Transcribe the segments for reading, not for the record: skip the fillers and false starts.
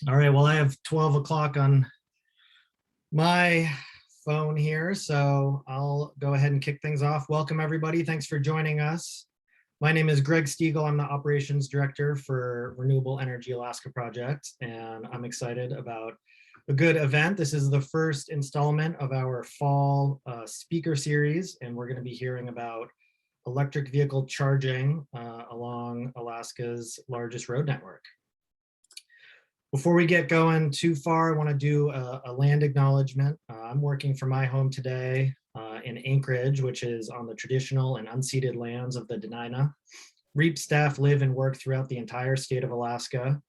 All right, well, I have 12 o'clock on my phone here, so I'll go ahead and kick things off. Welcome, everybody. Thanks for joining us. My name is Greg Stiegel. I'm the Operations Director for Renewable Energy Alaska Project, and I'm excited about a good event. This is the first installment of our fall speaker series, and we're going to be hearing about electric vehicle charging along Alaska's largest road network. Before we get going too far, I want to do a land acknowledgement. I'm working from my home today in Anchorage, which is on the traditional and unceded lands of the Dena'ina. REAP staff live and work throughout the entire state of Alaska,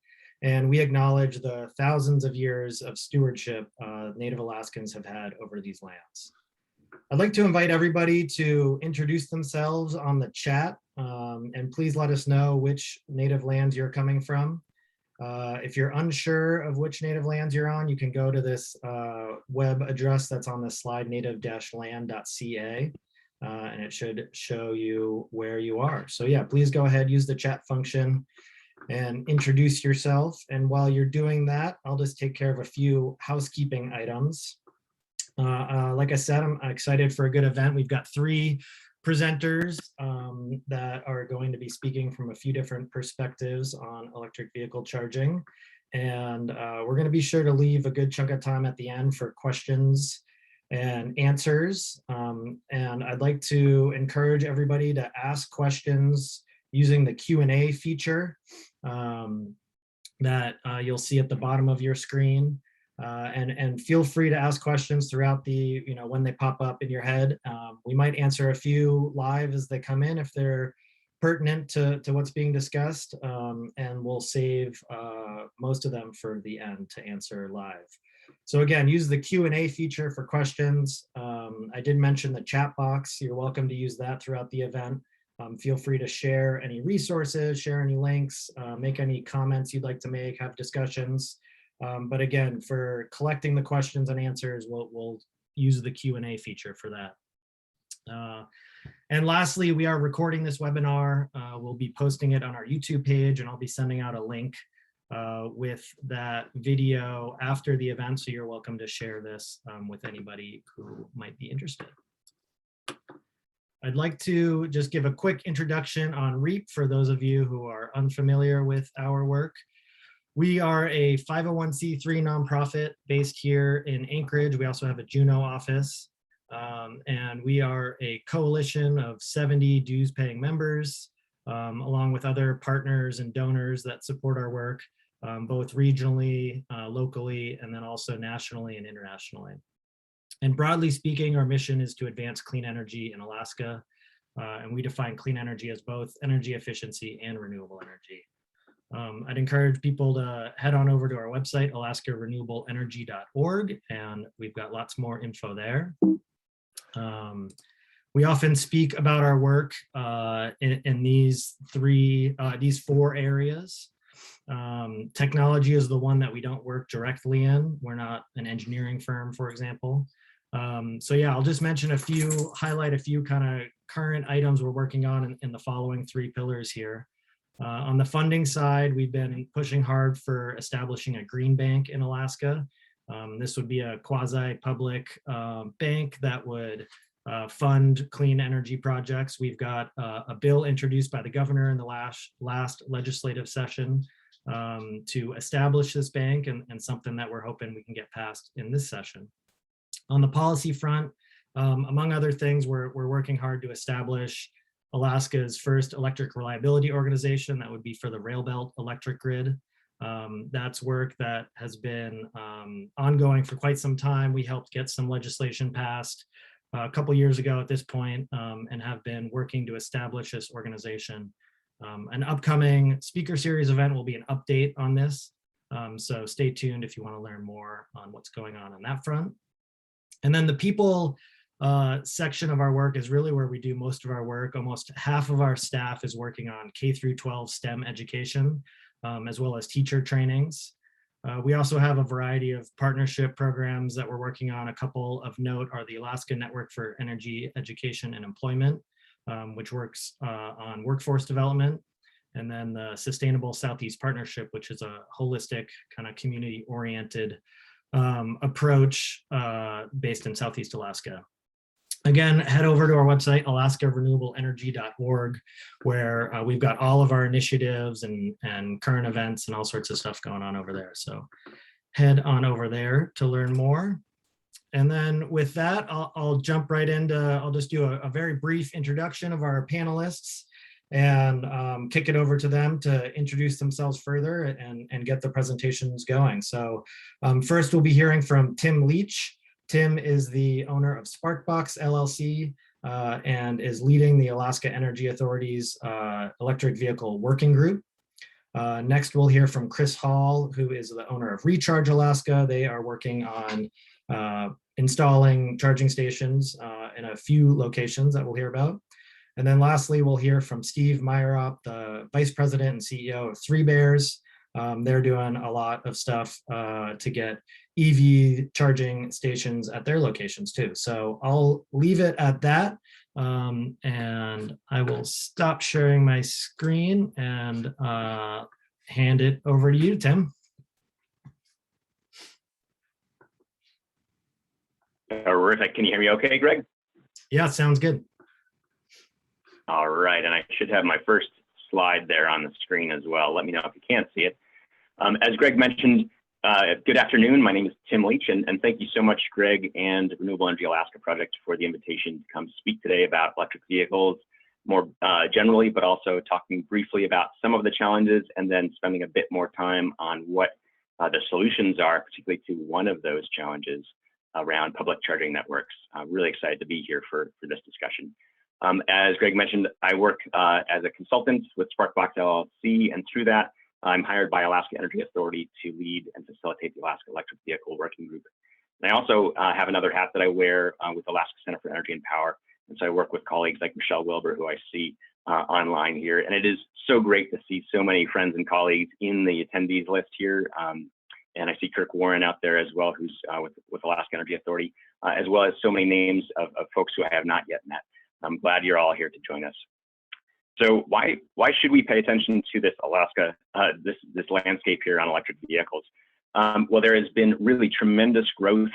and we acknowledge the thousands of years of stewardship Native Alaskans have had over these lands. I'd like to invite everybody to introduce themselves on the chat, and please let us know which Native lands you're coming from. If you're unsure of which native lands you're on, you can go to this web address that's on the slide, native-land.ca, and it should show you where you are. So yeah, please go ahead, use the chat function and introduce yourself. And while you're doing that, I'll just take care of a few housekeeping items. Like I said, I'm excited for a good event. We've got 3 presenters that are going to be speaking from a few different perspectives on electric vehicle charging. And we're going to be sure to leave a good chunk of time at the end for questions and answers. And I'd like to encourage everybody to ask questions using the Q&A feature that you'll see at the bottom of your screen. And feel free to ask questions throughout the, when they pop up in your head. We might answer a few live as they come in if they're pertinent to what's being discussed, and we'll save most of them for the end to answer live. So again, use the Q&A feature for questions. I did mention the chat box. You're welcome to use that throughout the event. Feel free to share any resources, share any links, make any comments you'd like to make, have discussions. But again, for collecting the questions and answers, we'll use the Q&A feature for that. And lastly, we are recording this webinar. We'll be posting it on our YouTube page, and I'll be sending out a link with that video after the event. So you're welcome to share this with anybody who might be interested. I'd like to just give a quick introduction on REAP for those of you who are unfamiliar with our work. We are a 501c3 nonprofit based here in Anchorage. We also have a Juneau office, and we are a coalition of 70 dues-paying members, along with other partners and donors that support our work, both regionally, locally, and then also nationally and internationally. And broadly speaking, our mission is to advance clean energy in Alaska, and we define clean energy as both energy efficiency and renewable energy. I'd encourage people to head on over to our website, alaskarenewableenergy.org, and we've got lots more info there. We often speak about our work in these 4 areas. Technology is the one that we don't work directly in. We're not an engineering firm, for example. So yeah, I'll just mention highlight a few kind of current items we're working on in the following 3 pillars here. On the funding side, we've been pushing hard for establishing a green bank in Alaska. This would be a quasi-public bank that would fund clean energy projects. We've got a bill introduced by the governor in the last legislative session to establish this bank, and something that we're hoping we can get passed in this session. On the policy front, among other things, we're working hard to establish Alaska's first electric reliability organization. That would be for the rail belt electric grid. That's work that has been ongoing for quite some time. We helped get some legislation passed a couple years ago at this point, and have been working to establish this organization. An upcoming speaker series event will be an update on this. So stay tuned if you want to learn more on what's going on that front. And then the people section of our work is really where we do most of our work. Almost half of our staff is working on K-12 STEM education, as well as teacher trainings. We also have a variety of partnership programs that we're working on. A couple of note are the Alaska Network for Energy Education and Employment, which works on workforce development. and then the Sustainable Southeast Partnership, which is a holistic kind of community-oriented approach based in Southeast Alaska. Again, head over to our website, alaskarenewableenergy.org, where we've got all of our initiatives and current events and all sorts of stuff going on over there. So head on over there to learn more. And then with that, I'll jump right into, I'll just do a very brief introduction of our panelists and kick it over to them to introduce themselves further and get the presentations going. So first we'll be hearing from Tim Leach. Tim is the owner of Sparkbox LLC and is leading the Alaska Energy Authority's electric vehicle working group. Next, we'll hear from Kris Hall, who is the owner of Recharge Alaska. They are working on installing charging stations in a few locations that we'll hear about. And then lastly, we'll hear from Steve Mierop, the Vice President and CEO of Three Bears. They're doing a lot of stuff to get EV charging stations at their locations too. So I'll leave it at that. And I will stop sharing my screen and hand it over to you, Tim. Terrific. Can you hear me okay, Greg? Yeah, sounds good. All right, and I should have my first slide there on the screen as well. Let me know if you can't see it. As Greg mentioned, good afternoon. My name is Tim Leach, and thank you so much, Greg and Renewable Energy Alaska Project, for the invitation to come speak today about electric vehicles more generally, but also talking briefly about some of the challenges and then spending a bit more time on what the solutions are, particularly to one of those challenges around public charging networks. I'm really excited to be here for this discussion. As Greg mentioned, I work as a consultant with Sparkbox LLC, and through that, I'm hired by Alaska Energy Authority to lead and facilitate the Alaska Electric Vehicle Working Group. And I also have another hat that I wear with Alaska Center for Energy and Power. And so I work with colleagues like Michelle Wilbur, who I see online here. And it is so great to see so many friends and colleagues in the attendees list here. And I see Kirk Warren out there as well, who's with Alaska Energy Authority, as well as so many names of folks who I have not yet met. I'm glad you're all here to join us. So why should we pay attention to this Alaska, this landscape here on electric vehicles? Well, there has been really tremendous growth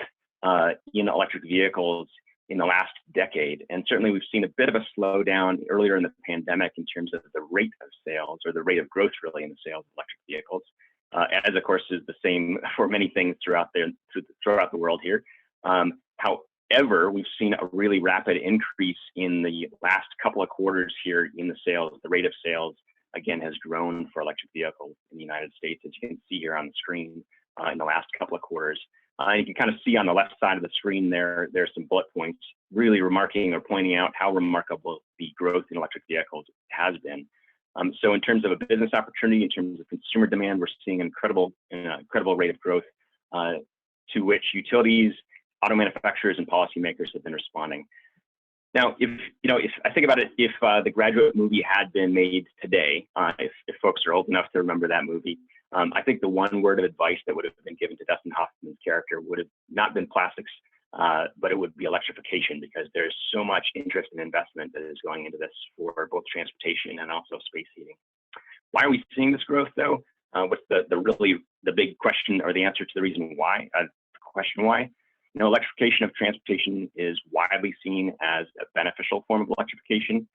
in electric vehicles in the last decade. And certainly we've seen a bit of a slowdown earlier in the pandemic in terms of the rate of sales, or the rate of growth really in the sales of electric vehicles, as of course is the same for many things throughout the world here. However, we've seen a really rapid increase in the last couple of quarters here in the sales. The rate of sales, again, has grown for electric vehicles in the United States, as you can see here on the screen in the last couple of quarters. You can kind of see on the left side of the screen there's some bullet points really remarking or pointing out how remarkable the growth in electric vehicles has been. So in terms of a business opportunity, in terms of consumer demand, we're seeing an incredible rate of growth to which utilities, auto manufacturers, and policymakers have been responding. Now, if I think about it, if the Graduate movie had been made today, if folks are old enough to remember that movie, I think the one word of advice that would have been given to Dustin Hoffman's character would have not been plastics, but it would be electrification, because there's so much interest and investment that is going into this for both transportation and also space heating. Why are we seeing this growth, though? What's the big question, or the answer to the reason why? Question why? Electrification of transportation is widely seen as a beneficial form of electrification,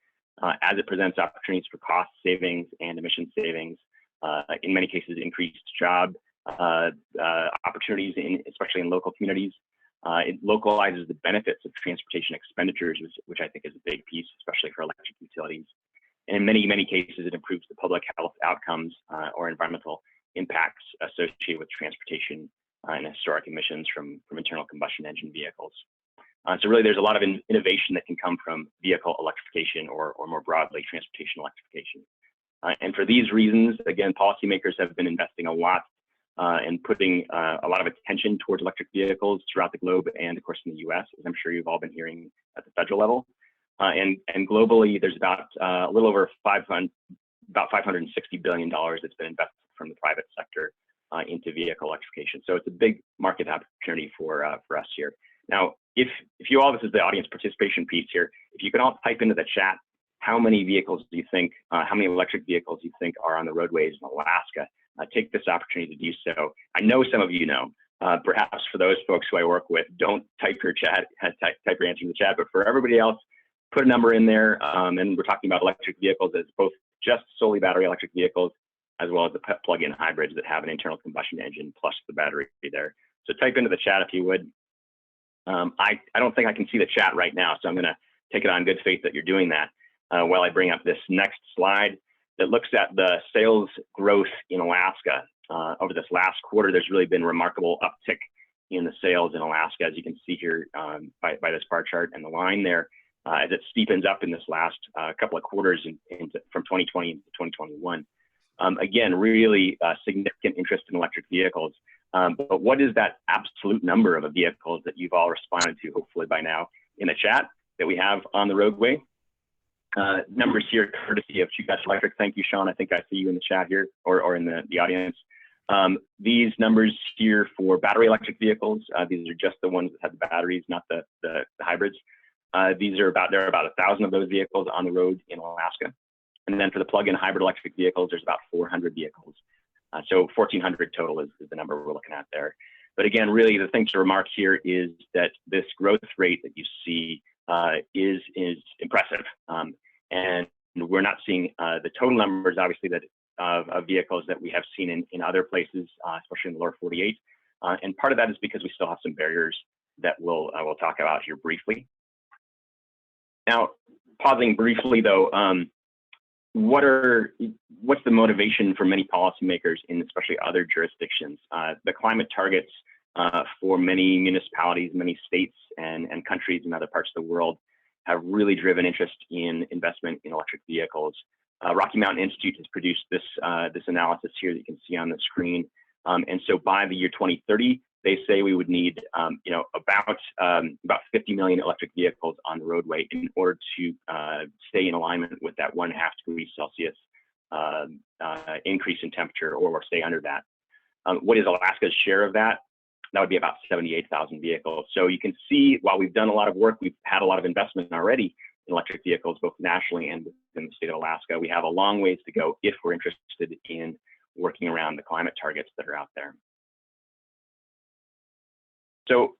as it presents opportunities for cost savings and emission savings. In many cases, increased job opportunities, especially in local communities. It localizes the benefits of transportation expenditures, which I think is a big piece, especially for electric utilities. And in many, many cases, it improves the public health outcomes or environmental impacts associated with transportation and historic emissions from internal combustion engine vehicles. So really, there's a lot of innovation that can come from vehicle electrification, or more broadly, transportation electrification. And for these reasons, again, policymakers have been investing a lot and putting a lot of attention towards electric vehicles throughout the globe, and of course in the US, as I'm sure you've all been hearing at the federal level. And globally, there's about a little over $560 billion that's been invested from the private sector into vehicle electrification. So it's a big market opportunity for us here. Now, if you all, this is the audience participation piece here, if you can all type into the chat how many vehicles do you think, how many electric vehicles do you think are on the roadways in Alaska? Take this opportunity to do so. I know some of you know. Perhaps for those folks who I work with, don't type your type your answer in the chat. But for everybody else, put a number in there. And we're talking about electric vehicles as both just solely battery electric vehicles, as well as the plug-in hybrids that have an internal combustion engine plus the battery there. So type into the chat if you would. I don't think I can see the chat right now, so I'm going to take it on good faith that you're doing that while I bring up this next slide that looks at the sales growth in Alaska. Over this last quarter, there's really been remarkable uptick in the sales in Alaska, as you can see here by this bar chart and the line there, as it steepens up in this last couple of quarters from 2020 into 2021. Again, really significant interest in electric vehicles. But what is that absolute number of vehicles that you've all responded to, hopefully by now, in the chat that we have on the roadway? Numbers here, courtesy of Chief Electric. Thank you, Sean. I think I see you in the chat here or in the audience. These numbers here for battery electric vehicles, these are just the ones that have the batteries, not the hybrids. There are about 1,000 of those vehicles on the road in Alaska. And then for the plug-in hybrid electric vehicles, there's about 400 vehicles. So 1,400 total is the number we're looking at there. But again, really the thing to remark here is that this growth rate that you see is impressive. And we're not seeing the total numbers, obviously, that of vehicles that we have seen in other places, especially in the lower 48. And part of that is because we still have some barriers that we'll talk about here briefly. Now, pausing briefly though, what's the motivation for many policymakers in especially other jurisdictions? The climate targets for many municipalities, many states and countries in other parts of the world have really driven interest in investment in electric vehicles. Rocky Mountain Institute has produced this analysis here that you can see on the screen. And so by the year 2030, they say we would need about 50 million electric vehicles on the roadway in order to stay in alignment with that 1.5 degrees Celsius increase in temperature, or stay under that. What is Alaska's share of that? That would be about 78,000 vehicles. So you can see, while we've done a lot of work, we've had a lot of investment already in electric vehicles, both nationally and within the state of Alaska. We have a long ways to go if we're interested in working around the climate targets that are out there. So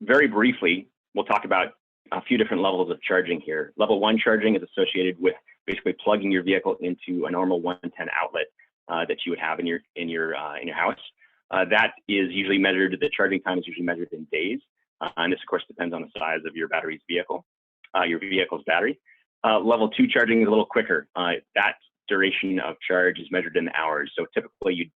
very briefly, we'll talk about a few different levels of charging here. Level 1 charging is associated with basically plugging your vehicle into a normal 110 outlet that you would have in your house. That is usually measured, the charging time is usually measured in days. And this of course depends on the size of your your vehicle's battery. Level 2 charging is a little quicker. That duration of charge is measured in hours. So typically you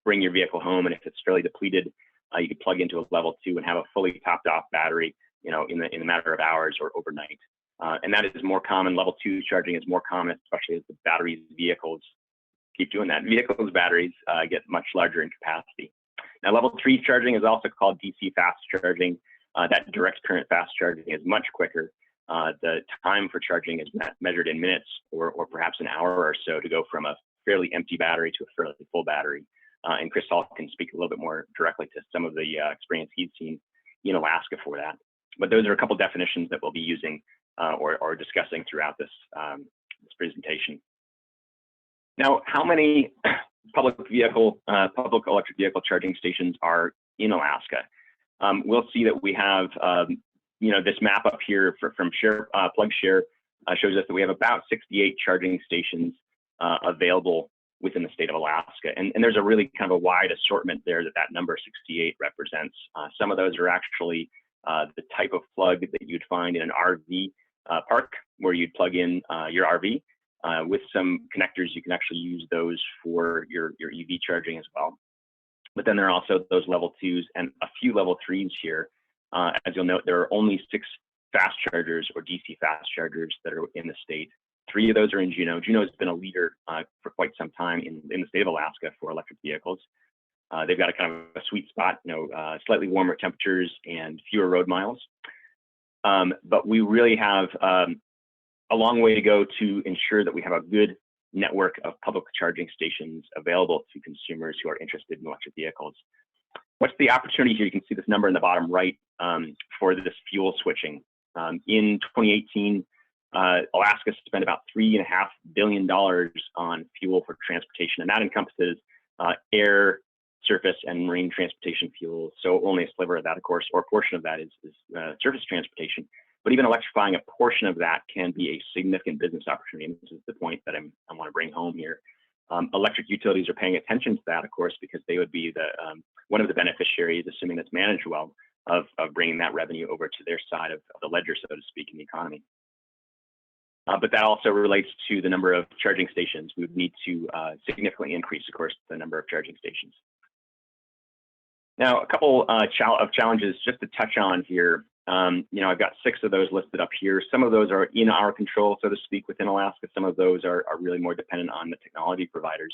bring your vehicle home, and if it's fairly depleted, you could plug into a level 2 and have a fully topped off battery, in a matter of hours or overnight. And that is more common. Level 2 charging is more common, especially as the vehicles keep doing that. Vehicles' batteries get much larger in capacity. Now, level 3 charging is also called DC fast charging. That direct current fast charging is much quicker. The time for charging is measured in minutes or perhaps an hour or so to go from a fairly empty battery to a fairly full battery. And Kris can speak a little bit more directly to some of the experience he's seen in Alaska for that. But those are a couple definitions that we'll be using or discussing throughout this presentation. Now, how many public electric vehicle charging stations are in Alaska? We'll see that we have, this map up here from PlugShare shows us that we have about 68 charging stations available within the state of Alaska. And there's a really kind of a wide assortment there that number 68 represents. Some of those are actually the type of plug that you'd find in an RV park, where you'd plug in your RV. With some connectors, you can actually use those for your EV charging as well. But then there are also those level 2s and a few level 3s here. As you'll note, there are only 6 fast chargers or DC fast chargers that are in the state. 3 of those are in Juneau. Juneau has been a leader for quite some time in the state of Alaska for electric vehicles. They've got a kind of a sweet spot, slightly warmer temperatures and fewer road miles. But we really have a long way to go to ensure that we have a good network of public charging stations available to consumers who are interested in electric vehicles. What's the opportunity here? You can see this number in the bottom right for this fuel switching. In 2018, Alaska spent about $3.5 billion on fuel for transportation, and that encompasses air, surface, and marine transportation fuels. So only a sliver of that, of course, or a portion of that is surface transportation. But even electrifying a portion of that can be a significant business opportunity. And this is the point that I want to bring home here. Electric utilities are paying attention to that, of course, because they would be the one of the beneficiaries, assuming that's managed well, of bringing that revenue over to their side of the ledger, so to speak, in the economy. But that also relates to the number of charging stations. We would need to significantly increase, of course, the number of charging stations. Now, a couple of challenges just to touch on here. I've got 6 of those listed up here. Some of those are in our control, so to speak, within Alaska. Some of those are really more dependent on the technology providers.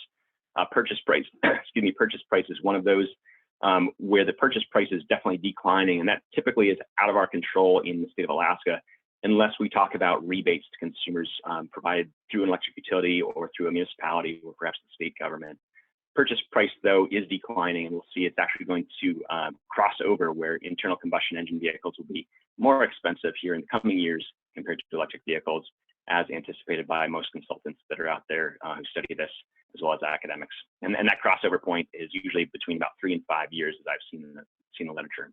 Purchase price, purchase price is one of those where the purchase price is definitely declining, and that typically is out of our control in the state of Alaska, unless we talk about rebates to consumers provided through an electric utility or through a municipality or perhaps the state government. Purchase price, though, is declining, and we'll see it's actually going to cross over where internal combustion engine vehicles will be more expensive here in the coming years compared to electric vehicles, as anticipated by most consultants that are out there who study this, as well as academics. And that crossover point is usually between about 3 and 5 years, as I've seen the literature.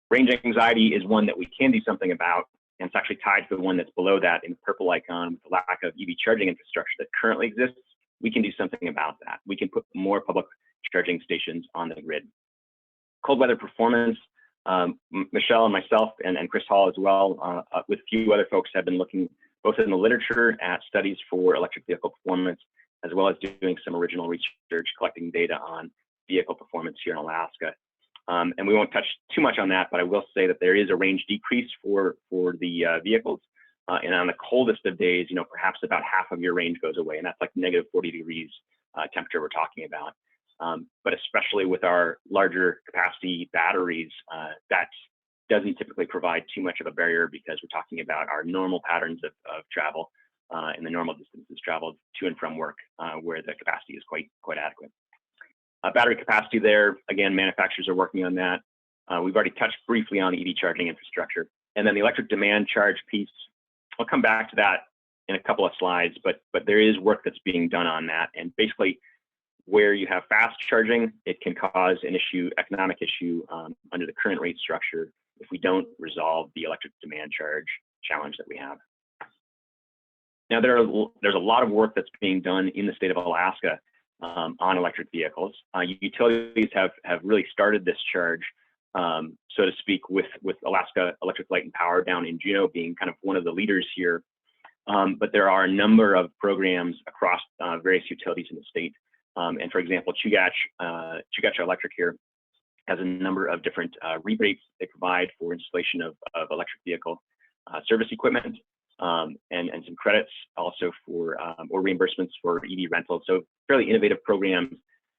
Range anxiety is one that we can do something about, and it's actually tied to the one that's below that in the purple icon with the lack of EV charging infrastructure that currently exists. We can do something about that. We can put more public charging stations on the grid. Cold weather performance, Michelle and myself and Kris Hall as well, with a few other folks, have been looking both in the literature at studies for electric vehicle performance, as well as doing some original research, collecting data on vehicle performance here in Alaska. And we won't touch too much on that, but I will say that there is a range decrease for the vehicles. And on the coldest of days, perhaps about half of your range goes away, and that's like negative 40 degrees temperature we're talking about. But especially with our larger capacity batteries, that doesn't typically provide too much of a barrier, because we're talking about our normal patterns of travel and the normal distances traveled to and from work, where the capacity is quite adequate. Battery capacity there, again, manufacturers are working on that. We've already touched briefly on EV charging infrastructure. And then the electric demand charge piece, I'll come back to that in a couple of slides, but there is work that's being done on that. And basically, where you have fast charging, it can cause an economic issue under the current rate structure if we don't resolve the electric demand charge challenge that we have. Now, there's a lot of work that's being done in the state of Alaska on electric vehicles. Utilities have really started this charge, so to speak, with Alaska Electric Light and Power down in Juneau being kind of one of the leaders here. But there are a number of programs across various utilities in the state. And for example, Chugach Electric here has a number of different rebates they provide for installation of electric vehicle service equipment, and some credits also for or reimbursements for EV rentals. So fairly innovative programs.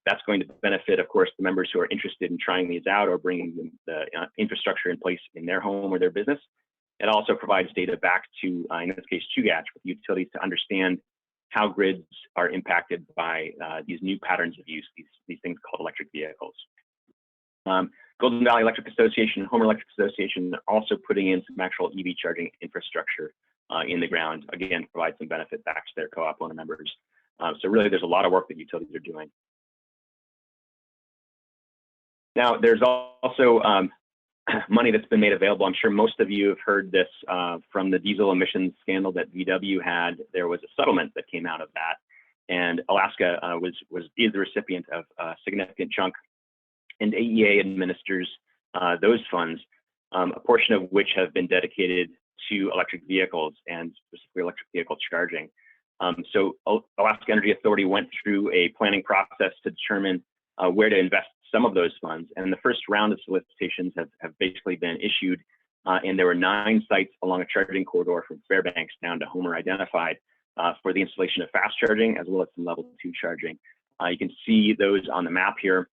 That's going to benefit, of course, the members who are interested in trying these out or bringing the infrastructure in place in their home or their business. It also provides data back to, in this case, Chugach, with utilities to understand how grids are impacted by these new patterns of use, these things called electric vehicles. Golden Valley Electric Association and Homer Electric Association are also putting in some actual EV charging infrastructure in the ground, again, provide some benefit back to their co-op owner members. So really, there's a lot of work that utilities are doing. Now, there's also money that's been made available. I'm sure most of you have heard this from the diesel emissions scandal that VW had. There was a settlement that came out of that, and Alaska is the recipient of a significant chunk, and AEA administers those funds, a portion of which have been dedicated to electric vehicles and specifically electric vehicle charging. So Alaska Energy Authority went through a planning process to determine where to invest some of those funds. And the first round of solicitations have basically been issued, and there were 9 sites along a charging corridor from Fairbanks down to Homer identified for the installation of fast charging as well as some level 2 charging. You can see those on the map here,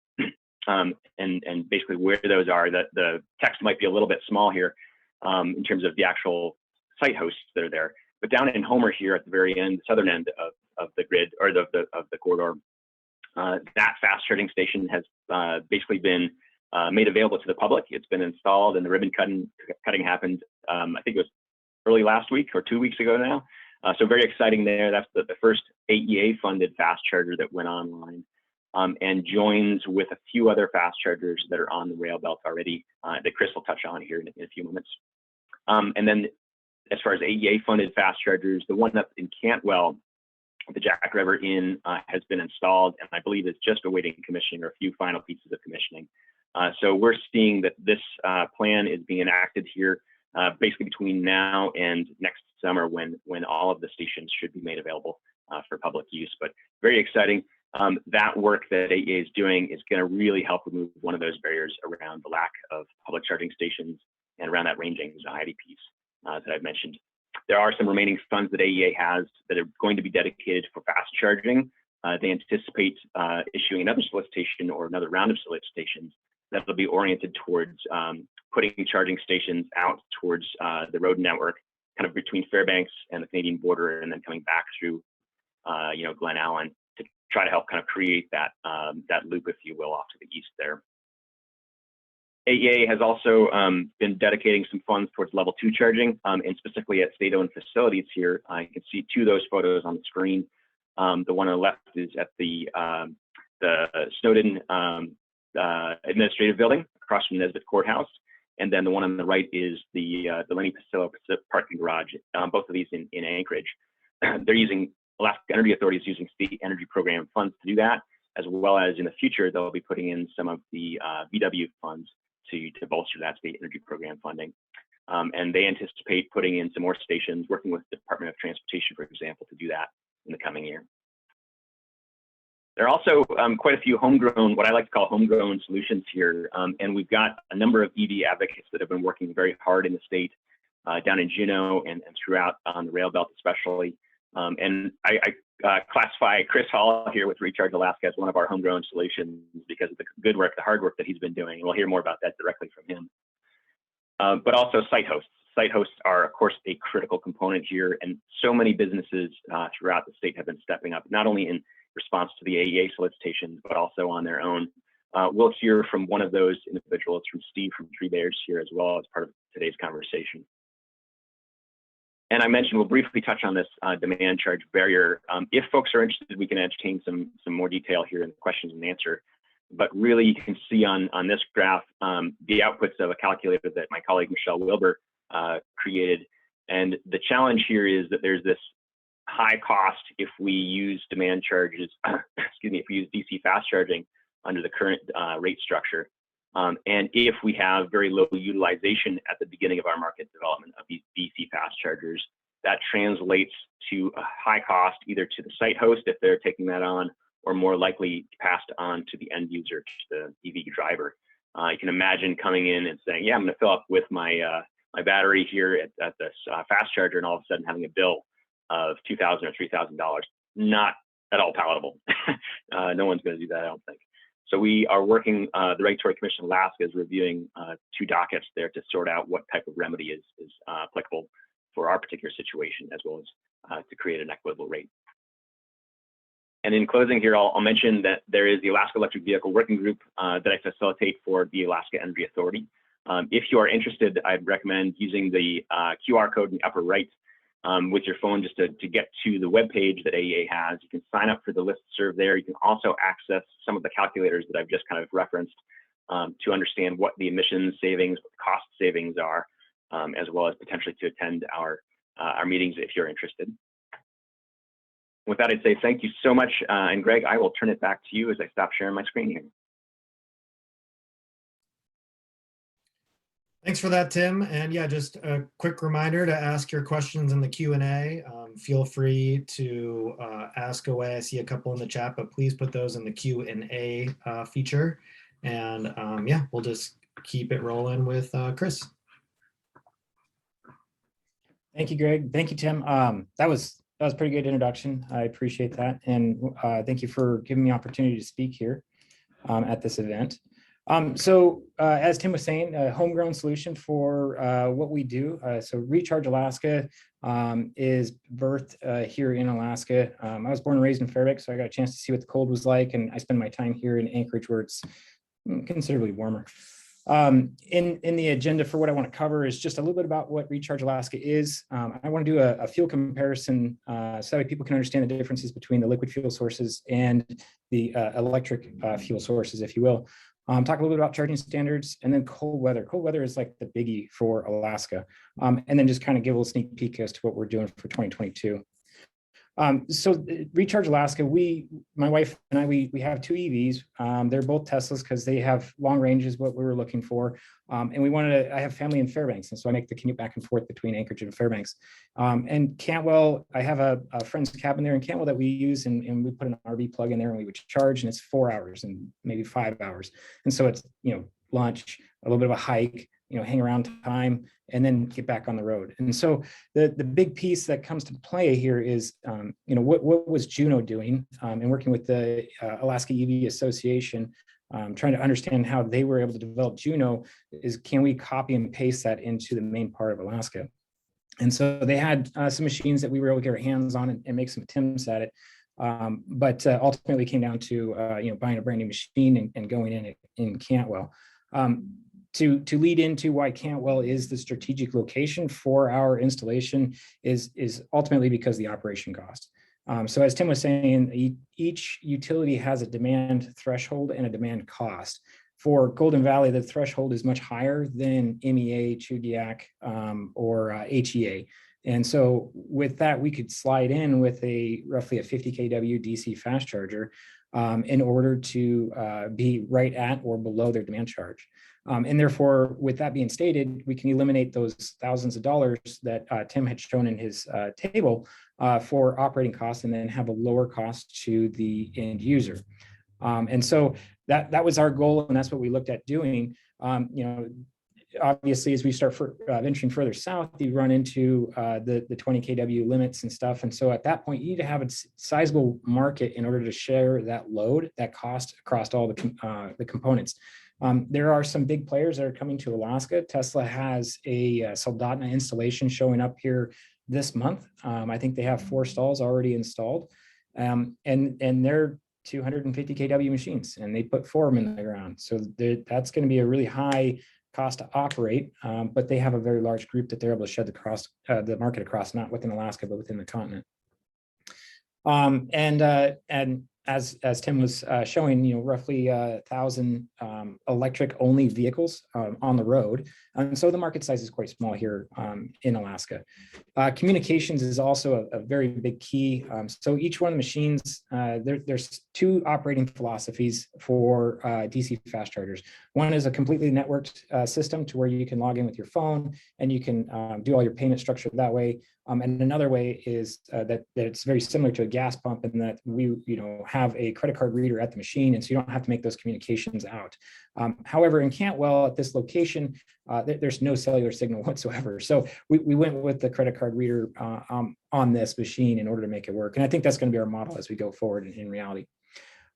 and basically where those are. The text might be a little bit small here in terms of the actual site hosts that are there. But down in Homer here at the very end, the southern end of the grid or of the corridor, that fast charging station has basically been made available to the public. It's been installed, and the ribbon cutting happened. I think it was early last week or 2 weeks ago now. So very exciting there. That's the first AEA funded fast charger that went online, and joins with a few other fast chargers that are on the rail belt already that Kris will touch on here in a few moments. And then as far as AEA funded fast chargers, the one up in Cantwell, the Jack River Inn, has been installed, and I believe is just awaiting commissioning or a few final pieces of commissioning. So we're seeing that this plan is being enacted here basically between now and next summer, when all of the stations should be made available for public use. But very exciting. That work that AEA is doing is going to really help remove one of those barriers around the lack of public charging stations and around that range anxiety piece that I've mentioned. There are some remaining funds that AEA has that are going to be dedicated for fast charging. They anticipate issuing another solicitation or another round of solicitations that will be oriented towards putting charging stations out towards the road network, kind of between Fairbanks and the Canadian border, and then coming back through, Glen Allen to try to help kind of create that that loop, if you will, off to the east there. AEA has also been dedicating some funds towards level 2 charging, and specifically at state-owned facilities here. You can see two of those photos on the screen. The one on the left is at the Snowden Administrative Building across from Nesbitt Courthouse, and then the one on the right is the Lenny Pasillo parking garage. Both of these in Anchorage. They're using Alaska Energy Authority is using state energy program funds to do that, as well as in the future they'll be putting in some of the VW funds to bolster that state energy program funding. And they anticipate putting in some more stations, working with the Department of Transportation, for example, to do that in the coming year. There are also quite a few homegrown, what I like to call homegrown solutions here. And we've got a number of EV advocates that have been working very hard in the state, down in Juneau and throughout on the rail belt especially. And I classify Kris Hall here with Recharge Alaska as one of our homegrown solutions because of the good work, the hard work that he's been doing. And we'll hear more about that directly from him. But also site hosts. Site hosts are, of course, a critical component here. And so many businesses throughout the state have been stepping up, not only in response to the AEA solicitations, but also on their own. We'll hear from one of those individuals, from Steve from Three Bears here as well, as part of today's conversation. And I mentioned we'll briefly touch on this demand charge barrier. If folks are interested, we can entertain some more detail here in the questions and answer. But really, you can see on this graph the outputs of a calculator that my colleague Michelle Wilbur created. And the challenge here is that there's this high cost if we use demand charges, excuse me, if we use DC fast charging under the current rate structure. And if we have very low utilization at the beginning of our market development of these DC fast chargers, that translates to a high cost either to the site host if they're taking that on, or more likely passed on to the end user, to the EV driver. You can imagine coming in and saying, yeah, I'm going to fill up with my my battery here at this fast charger, and all of a sudden having a bill of $2,000 or $3,000. Not at all palatable. No one's going to do that, I don't think. So we are working, the Regulatory Commission of Alaska is reviewing two dockets there to sort out what type of remedy is applicable for our particular situation, as well as to create an equitable rate. And in closing here, I'll mention that there is the Alaska Electric Vehicle Working Group that I facilitate for the Alaska Energy Authority. If you are interested, I'd recommend using the QR code in the upper right with your phone just to get to the webpage that AEA has. You can sign up for the listserv there. You can also access some of the calculators that I've just kind of referenced to understand what the emissions savings, what the cost savings are, as well as potentially to attend our meetings if you're interested. With that, I'd say thank you so much. And Greg, I will turn it back to you as I stop sharing my screen here. Thanks for that, Tim. And yeah, just a quick reminder to ask your questions in the Q&A. Feel free to ask away. I see a couple in the chat, but please put those in the Q&A feature. And yeah, we'll just keep it rolling with Kris. Thank you, Greg. Thank you, Tim. That was a pretty good introduction. I appreciate that. And thank you for giving me the opportunity to speak here at this event. So as Tim was saying, a homegrown solution for what we do. So Recharge Alaska is birthed here in Alaska. I was born and raised in Fairbanks, so I got a chance to see what the cold was like. And I spend my time here in Anchorage, where it's considerably warmer. In the agenda for what I want to cover is just a little bit about what Recharge Alaska is. I want to do a fuel comparison so that people can understand the differences between the liquid fuel sources and the electric fuel sources, if you will. Talk a little bit about charging standards, and then cold weather. Cold weather is like the biggie for Alaska. And then just kind of give a little sneak peek as to what we're doing for 2022. So Recharge Alaska, my wife and I, we have two EVs. They're both Teslas because they have long ranges, what we were looking for. And I have family in Fairbanks. And so I make the commute back and forth between Anchorage and Fairbanks. And Cantwell, I have a friend's cabin there in Cantwell that we use, and we put an RV plug in there and we would charge, and it's 4 hours and maybe 5 hours. And so it's, lunch, a little bit of a hike, hang around time, and then get back on the road. And so the big piece that comes to play here is, what was Juno doing, and working with the Alaska EV Association, trying to understand how they were able to develop Juno is, can we copy and paste that into the main part of Alaska? And so they had some machines that we were able to get our hands on and make some attempts at it. But ultimately came down to, buying a brand new machine and going in Cantwell. To lead into why Cantwell is the strategic location for our installation is ultimately because of the operation cost. So as Tim was saying, each utility has a demand threshold and a demand cost. For Golden Valley, the threshold is much higher than MEA, Chudiak, or HEA. And so with that, we could slide in with roughly a 50 kW DC fast charger in order to be right at or below their demand charge. And therefore, with that being stated, we can eliminate those thousands of dollars that Tim had shown in his table for operating costs, and then have a lower cost to the end user. And so that was our goal, and that's what we looked at doing. Obviously, as we start venturing further south, you run into the 20 kW limits and stuff. And so at that point, you need to have a sizable market in order to share that load, that cost across all the components. There are some big players that are coming to Alaska. Tesla has a Soldotna installation showing up here this month. I think they have 4 stalls already installed, and they're 250 kW machines, and they put 4 of them in the ground. So that's going to be a really high cost to operate, but they have a very large group that they're able to shed the market across, not within Alaska, but within the continent. And as Tim was showing, roughly 1,000 electric only vehicles on the road. And so the market size is quite small here in Alaska. Communications is also a very big key. So each one of the machines, there's 2 operating philosophies for DC fast chargers. One is a completely networked system to where you can log in with your phone and you can do all your payment structure that way. And another way is that it's very similar to a gas pump, in that we have a credit card reader at the machine, and so you don't have to make those communications out. However, in Cantwell, at this location, there's no cellular signal whatsoever. So we went with the credit card reader on this machine in order to make it work. And I think that's going to be our model as we go forward in reality.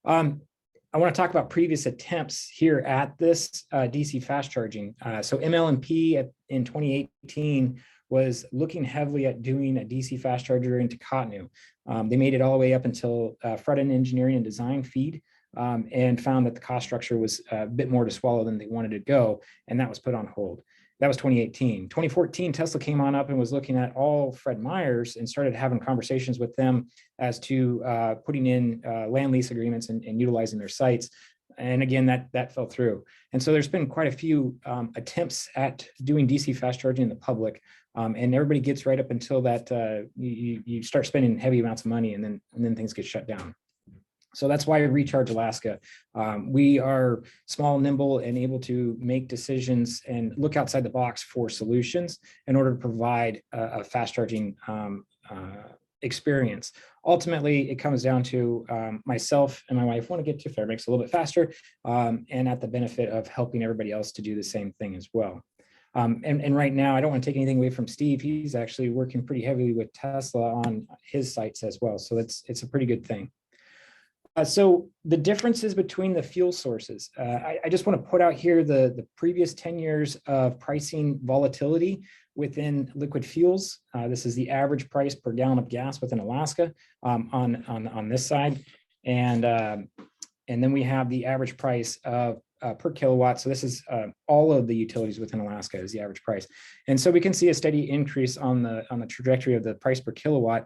I want to talk about previous attempts here at this DC fast charging. So ML&P in 2018 was looking heavily at doing a DC fast charger into Cottonu. They made it all the way up until front-end engineering and design feed, and found that the cost structure was a bit more to swallow than they wanted to go, and that was put on hold. That was 2018. 2014, Tesla came on up and was looking at all Fred Meyers and started having conversations with them as to putting in land lease agreements and utilizing their sites. And again, that fell through. And so there's been quite a few attempts at doing DC fast charging in the public. And everybody gets right up until that you start spending heavy amounts of money, and then things get shut down. So that's why Recharge Alaska. We are small, nimble, and able to make decisions and look outside the box for solutions in order to provide a fast charging experience. Ultimately, it comes down to myself and my wife want to get to Fairbanks a little bit faster, and at the benefit of helping everybody else to do the same thing as well. And right now, I don't want to take anything away from Steve. He's actually working pretty heavily with Tesla on his sites as well. So it's a pretty good thing. So the differences between the fuel sources, I just want to put out here the previous 10 years of pricing volatility within liquid fuels. This is the average price per gallon of gas within Alaska on this side. And then we have the average price of per kilowatt. So this is all of the utilities within Alaska is the average price. And so we can see a steady increase on the trajectory of the price per kilowatt.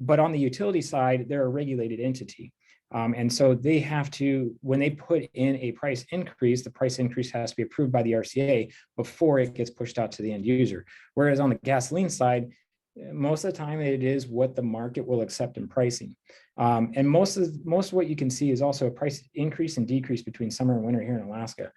But on the utility side, they're a regulated entity. And so they have to, when they put in a price increase, the price increase has to be approved by the RCA before it gets pushed out to the end user. Whereas on the gasoline side, most of the time it is what the market will accept in pricing. And most of what you can see is also a price increase and decrease between summer and winter here in Alaska.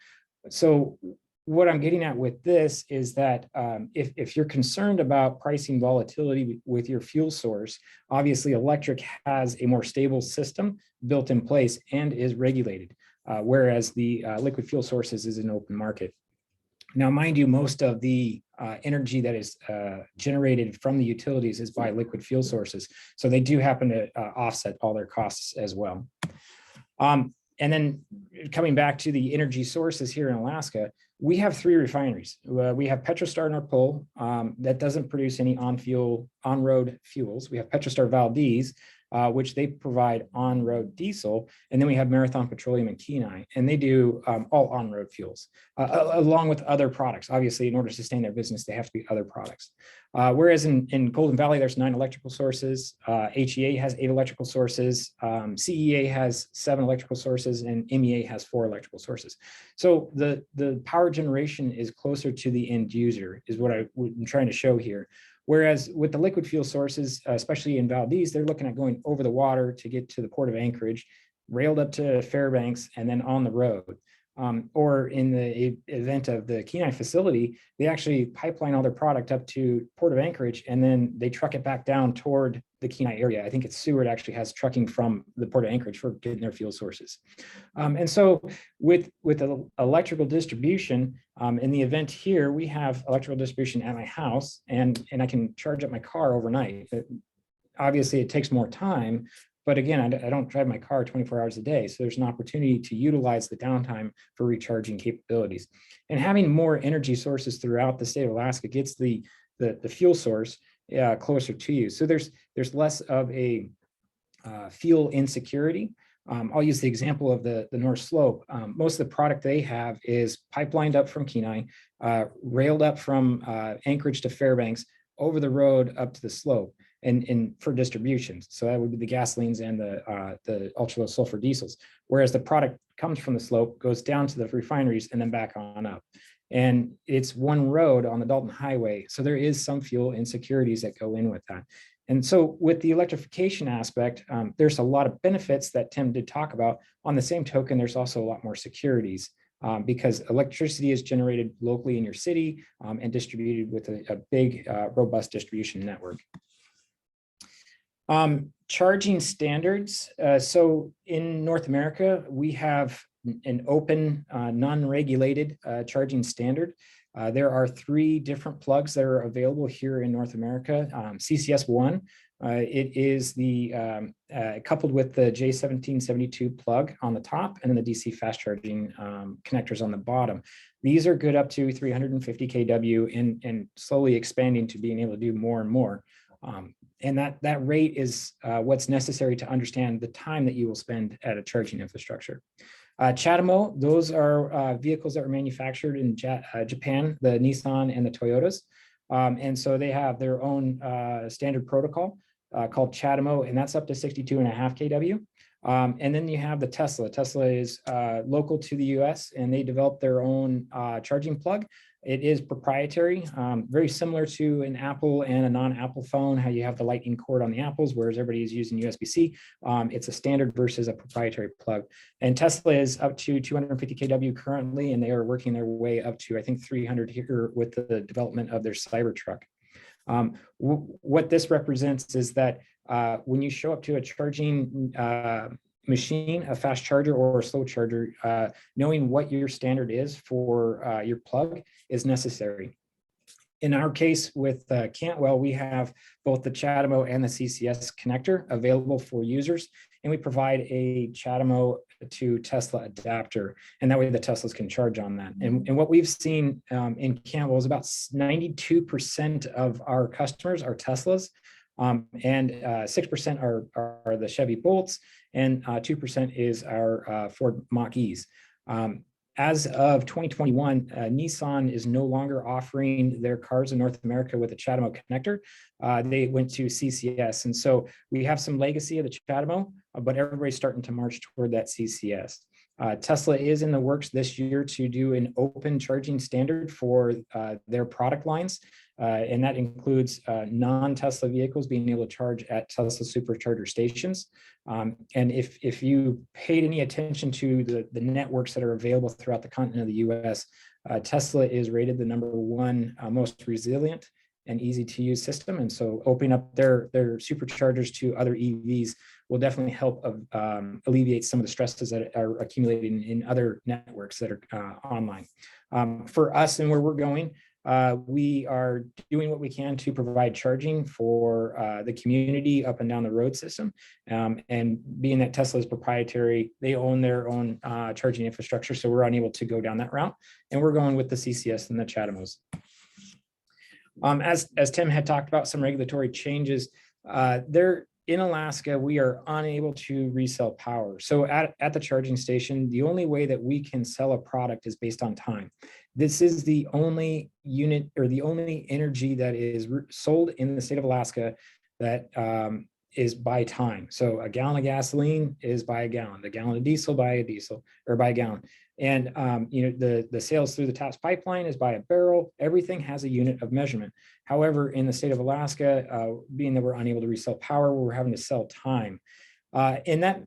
So what I'm getting at with this is that if you're concerned about pricing volatility with your fuel source, obviously electric has a more stable system built in place and is regulated, whereas the liquid fuel sources is an open market. Now, mind you, most of the energy that is generated from the utilities is by liquid fuel sources. So they do happen to offset all their costs as well. And then coming back to the energy sources here in Alaska, we have 3 refineries. We have Petrostar North Pole that doesn't produce any on-road fuels. We have Petrostar Valdez, which they provide on-road diesel. And then we have Marathon Petroleum in Kenai, and they do all on-road fuels, along with other products. Obviously, in order to sustain their business, they have to be other products. Whereas in Golden Valley, there's 9 electrical sources. HEA has 8 electrical sources. CEA has 7 electrical sources, and MEA has 4 electrical sources. So the power generation is closer to the end user, is what I'm trying to show here. Whereas with the liquid fuel sources, especially in Valdez, they're looking at going over the water to get to the port of Anchorage, railed up to Fairbanks, and then on the road. Or in the event of the Kenai facility, they actually pipeline all their product up to Port of Anchorage, and then they truck it back down toward the Kenai area. I think it's Seward actually has trucking from the Port of Anchorage for getting their fuel sources. And so with the electrical distribution, in the event here, we have electrical distribution at my house, and I can charge up my car overnight. Obviously, it takes more time. But again, I don't drive my car 24 hours a day. So there's an opportunity to utilize the downtime for recharging capabilities. And having more energy sources throughout the state of Alaska gets the fuel source closer to you. So there's less of a fuel insecurity. I'll use the example of the North Slope. Most of the product they have is pipelined up from Kenai, railed up from Anchorage to Fairbanks, over the road up to the slope. And for distribution. So that would be the gasolines and the ultra low sulfur diesels. Whereas the product comes from the slope, goes down to the refineries, and then back on up. And it's one road on the Dalton Highway. So there is some fuel insecurities that go in with that. And so with the electrification aspect, there's a lot of benefits that Tim did talk about. On the same token, there's also a lot more securities. Because electricity is generated locally in your city and distributed with a big, robust distribution network. Charging standards. So in North America, we have an open, non-regulated charging standard. There are 3 different plugs that are available here in North America. CCS1, it is the coupled with the J1772 plug on the top, and then the DC fast charging connectors on the bottom. These are good up to 350 kW and slowly expanding to being able to do more and more. And that rate is what's necessary to understand the time that you will spend at a charging infrastructure. CHAdeMO, those are vehicles that were manufactured in Japan, the Nissan and the Toyotas. And so they have their own standard protocol called CHAdeMO, and that's up to 62.5 kW. And then you have the Tesla. Tesla is local to the US, and they developed their own charging plug. It is proprietary, very similar to an Apple and a non-Apple phone, how you have the lightning cord on the Apples, whereas everybody is using USB-C. It's a standard versus a proprietary plug. And Tesla is up to 250 kW currently, and they are working their way up to, I think, 300 here with the development of their Cybertruck. What this represents is that when you show up to a charging machine, a fast charger or a slow charger, knowing what your standard is for your plug is necessary. In our case with Cantwell, we have both the CHAdeMO and the CCS connector available for users, and we provide a CHAdeMO to Tesla adapter, and that way the Teslas can charge on that. And what we've seen in Cantwell is about 92% of our customers are Teslas, and 6% are the Chevy Bolts, and 2% is our Ford Mach-E's. As of 2021, Nissan is no longer offering their cars in North America with a CHAdeMO connector. They went to CCS. And so we have some legacy of the CHAdeMO, but everybody's starting to march toward that CCS. Tesla is in the works this year to do an open charging standard for their product lines. And that includes non-Tesla vehicles being able to charge at Tesla supercharger stations. And if you paid any attention to the networks that are available throughout the continent of the US, Tesla is rated the #1 most resilient and easy to use system. And so opening up their superchargers to other EVs will definitely help alleviate some of the stresses that are accumulating in other networks that are online. For us and where we're going, we are doing what we can to provide charging for the community up and down the road system. And being that Tesla is proprietary, they own their own charging infrastructure, so we're unable to go down that route. And we're going with the CCS and the CHAdeMOs. As Tim had talked about some regulatory changes, there in Alaska, we are unable to resell power. So at the charging station, the only way that we can sell a product is based on time. This is the only unit or the only energy that is sold in the state of Alaska that is by time. So a gallon of gasoline is by a gallon, the gallon of diesel by a diesel or by a gallon. And the sales through the TAPS pipeline is by a barrel. Everything has a unit of measurement. However, in the state of Alaska, being that we're unable to resell power, we're having to sell time. And that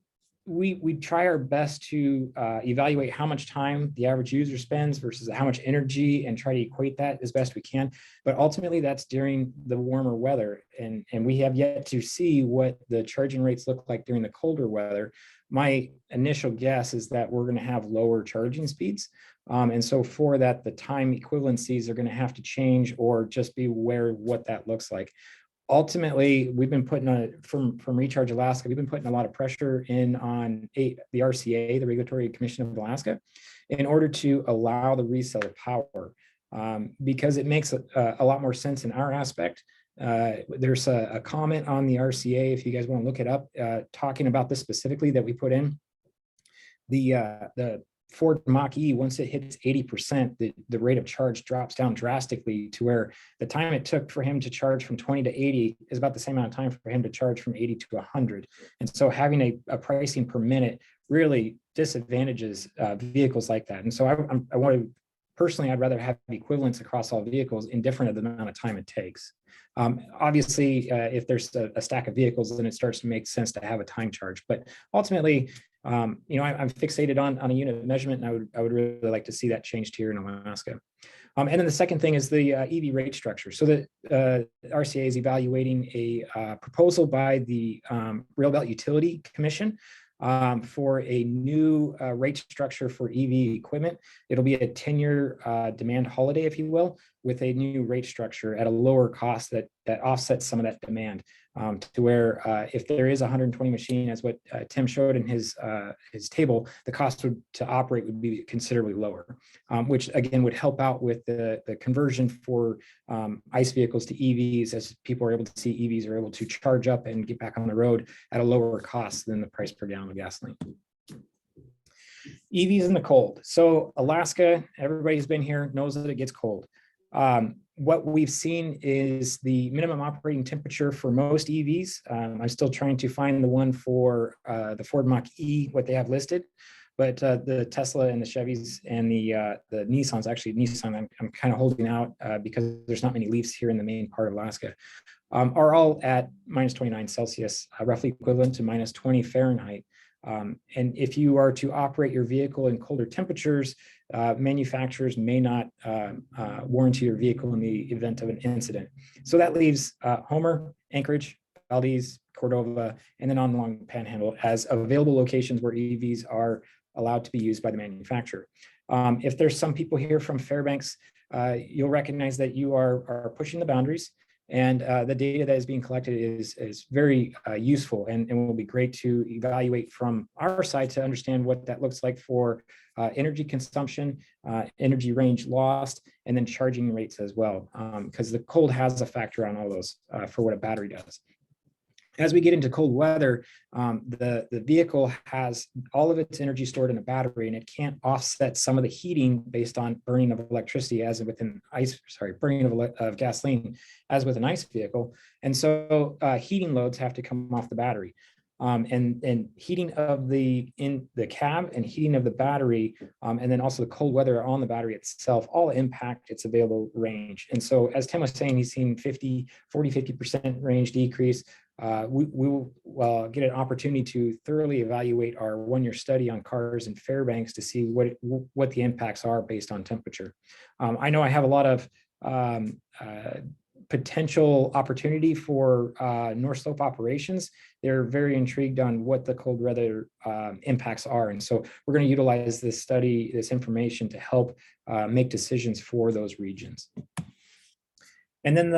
we try our best to evaluate how much time the average user spends versus how much energy and try to equate that as best we can. But ultimately, that's during the warmer weather. And we have yet to see what the charging rates look like during the colder weather. My initial guess is that we're going to have lower charging speeds. And so for that, the time equivalencies are going to have to change or just be aware of what that looks like. Ultimately, we've been putting from Recharge Alaska, we've been putting a lot of pressure in on the RCA, the Regulatory Commission of Alaska, in order to allow the resale of power, because it makes a lot more sense in our aspect. There's a comment on the RCA, if you guys want to look it up, talking about this specifically that we put in. The Ford Mach-E, once it hits 80%, the rate of charge drops down drastically to where the time it took for him to charge from 20 to 80 is about the same amount of time for him to charge from 80 to 100. And so having a pricing per minute really disadvantages vehicles like that. And so I want to, personally, I'd rather have equivalence across all vehicles indifferent of the amount of time it takes. Obviously, if there's a stack of vehicles, then it starts to make sense to have a time charge. But ultimately, I'm fixated on a unit of measurement, and I would really like to see that changed here in Alaska. And then the second thing is the EV rate structure. So the RCA is evaluating a proposal by the Rail Belt Utility Commission for a new rate structure for EV equipment. It'll be a 10-year demand holiday, if you will, with a new rate structure at a lower cost that offsets some of that demand, to where if there is a 120 machine, as what Tim showed in his table, the cost to operate would be considerably lower, which again would help out with the conversion for ICE vehicles to EVs, as people are able to see EVs are able to charge up and get back on the road at a lower cost than the price per gallon of gasoline. EVs in the cold. So Alaska, everybody who's been here knows that it gets cold. What we've seen is the minimum operating temperature for most EVs. I'm still trying to find the one for the Ford Mach-E, what they have listed, but the Tesla and the Chevys and the Nissans, actually Nissan, I'm kind of holding out because there's not many Leafs here in the main part of Alaska, are all at minus 29 Celsius, roughly equivalent to minus 20 Fahrenheit. And if you are to operate your vehicle in colder temperatures, manufacturers may not warranty your vehicle in the event of an incident. So that leaves Homer, Anchorage, Valdez, Cordova, and then on the Long Panhandle as available locations where EVs are allowed to be used by the manufacturer. If there's some people here from Fairbanks, you'll recognize that you are pushing the boundaries. And the data that is being collected is very useful and will be great to evaluate from our side to understand what that looks like for energy consumption, energy range lost, and then charging rates as well, because the cold has a factor on all those for what a battery does. As we get into cold weather, the vehicle has all of its energy stored in a battery, and it can't offset some of the heating based on burning of electricity as with an burning of gasoline as with an ICE vehicle. And so heating loads have to come off the battery. And heating of in the cab and heating of the battery, and then also the cold weather on the battery itself, all impact its available range. And so as Tim was saying, he's seen 50% range decrease. We will get an opportunity to thoroughly evaluate our one-year study on cars in Fairbanks to see what the impacts are based on temperature. I know I have a lot of potential opportunity for North Slope operations. They're very intrigued on what the cold weather impacts are. And so we're going to utilize this study, this information to help make decisions for those regions. And then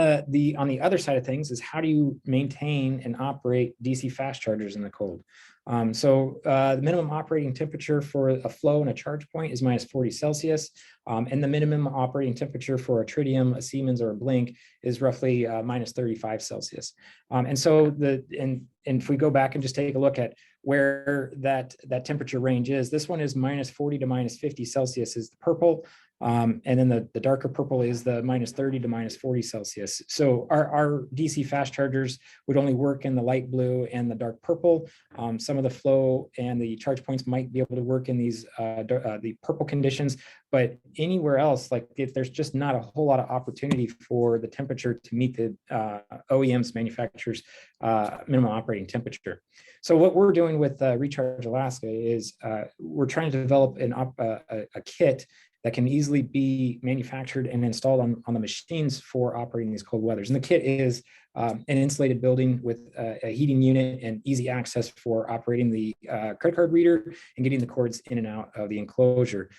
on the other side of things is how do you maintain and operate DC fast chargers in the cold? The minimum operating temperature for a flow and a charge point is minus 40 Celsius. And the minimum operating temperature for a Tritium, a Siemens, or a Blink is roughly minus 35 Celsius. And if we go back and just take a look at where that temperature range is, this one is minus 40 to minus 50 Celsius is the purple. And then the darker purple is the minus 30 to minus 40 Celsius. So our DC fast chargers would only work in the light blue and the dark purple. Some of the flow and the charge points might be able to work in these the purple conditions, but anywhere else, like if there's just not a whole lot of opportunity for the temperature to meet the OEMs manufacturers minimum operating temperature. So what we're doing with Recharge Alaska is we're trying to develop a kit that can easily be manufactured and installed on the machines for operating these cold weathers. And the kit is an insulated building with a heating unit and easy access for operating the credit card reader and getting the cords in and out of the enclosure.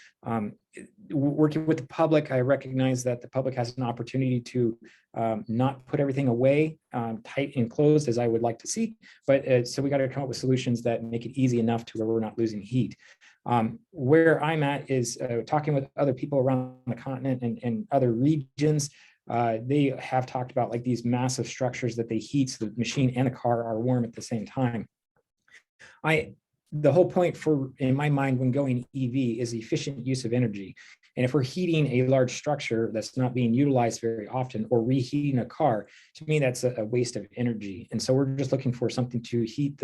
Working with the public, I recognize that the public has an opportunity to not put everything away tight and closed as I would like to see, but so we got to come up with solutions that make it easy enough to where we're not losing heat. Where I'm at is talking with other people around the continent and other regions. They have talked about like these massive structures that they heat so the machine and the car are warm at the same time. The whole point in my mind, when going EV is efficient use of energy. And if we're heating a large structure that's not being utilized very often or reheating a car, to me, that's a waste of energy. And so we're just looking for something to heat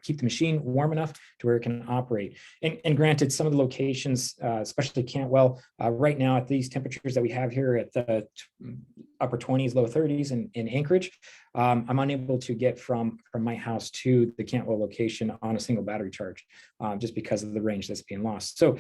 keep the machine warm enough to where it can operate. And granted, some of the locations, especially Cantwell, right now at these temperatures that we have here at the upper 20s, low 30s in Anchorage, I'm unable to get from my house to the Cantwell location on a single battery charge just because of the range that's being lost. So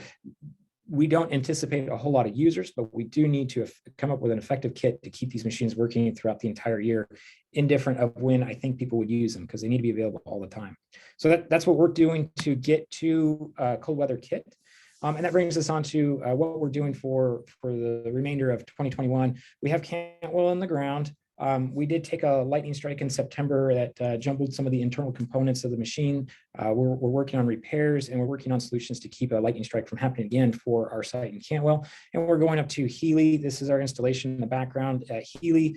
we don't anticipate a whole lot of users, but we do need to come up with an effective kit to keep these machines working throughout the entire year, indifferent of when I think people would use them, because they need to be available all the time. So that's what we're doing to get to cold weather kit. And that brings us on to what we're doing for the remainder of 2021. We have Cantwell in the ground. We did take a lightning strike in September that jumbled some of the internal components of the machine. We're working on repairs and we're working on solutions to keep a lightning strike from happening again for our site in Cantwell. And we're going up to Healy. This is our installation in the background at Healy.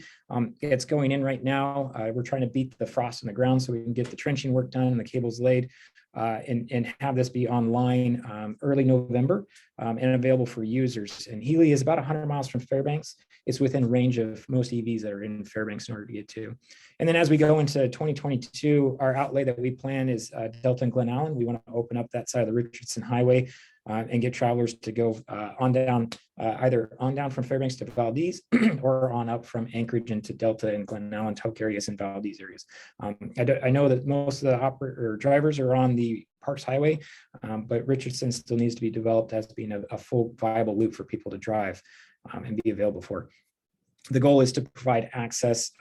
It's going in right now. We're trying to beat the frost in the ground so we can get the trenching work done and the cables laid. And have this be online early November and available for users. And Healy is about 100 miles from Fairbanks. It's within range of most EVs that are in Fairbanks in order to get to. And then as we go into 2022, our outlay that we plan is Delta and Glen Allen. We want to open up that side of the Richardson Highway and get travelers to go either on down from Fairbanks to Valdez or on up from Anchorage into Delta and Glen Allen, Tok areas and Valdez areas. I know that most of the drivers are on the Parks Highway, but Richardson still needs to be developed as being a full viable loop for people to drive and be available for. The goal is to provide access